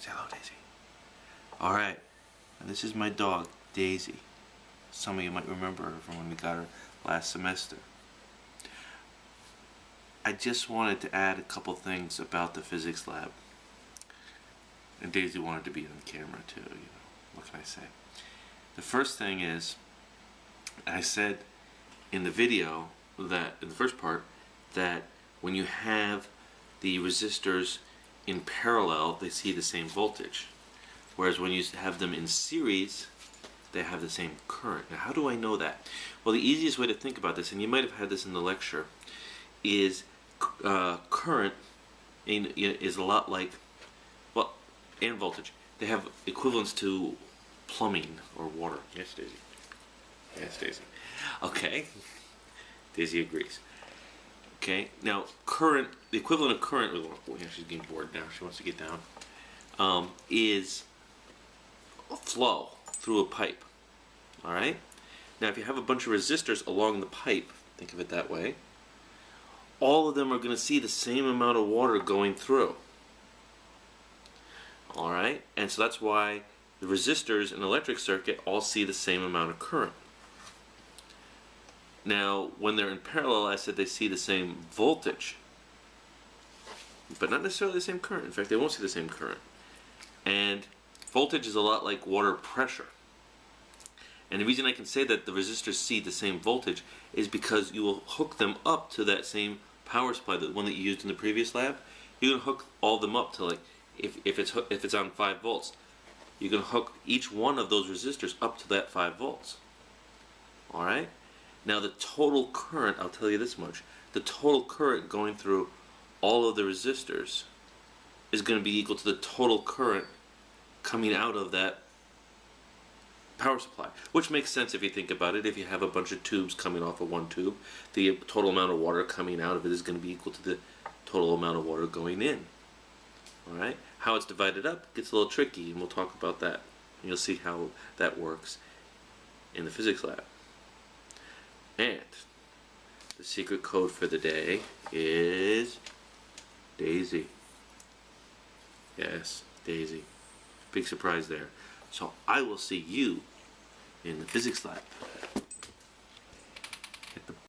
Say hello, Daisy. Alright, and this is my dog, Daisy. Some of you might remember her from when we got her last semester. I just wanted to add a couple things about the physics lab. And Daisy wanted to be on camera too, you know. What can I say? The first thing is, I said in the video, that in the first part, that when you have the resistors in parallel, they see the same voltage. Whereas when you have them in series, they have the same current. Now, how do I know that? Well, the easiest way to think about this, and you might have had this in the lecture, is current is a lot like, well, and voltage. They have equivalents to plumbing or water. Yes, Daisy. Yes, Daisy. Okay. Daisy agrees. Okay. Now, current, the equivalent of current, she's getting bored now. She wants to get down. Is a flow through a pipe. All right. Now, if you have a bunch of resistors along the pipe, think of it that way, all of them are going to see the same amount of water going through. All right. And so that's why the resistors in an electric circuit all see the same amount of current. Now, when they're in parallel, I said they see the same voltage, but not necessarily the same current. In fact, they won't see the same current. And voltage is a lot like water pressure. And the reason I can say that the resistors see the same voltage is because you will hook them up to that same power supply, the one that you used in the previous lab. You can hook all of them up to, like, if it's on 5 volts, you can hook each one of those resistors up to that 5 volts. All right. Now the total current, I'll tell you this much, the total current going through all of the resistors is going to be equal to the total current coming out of that power supply, which makes sense if you think about it. If you have a bunch of tubes coming off of one tube, the total amount of water coming out of it is going to be equal to the total amount of water going in. All right? How it's divided up gets a little tricky, and we'll talk about that. And you'll see how that works in the physics lab. And the secret code for the day is Daisy. Yes, Daisy. Big surprise there. So I will see you in the physics lab.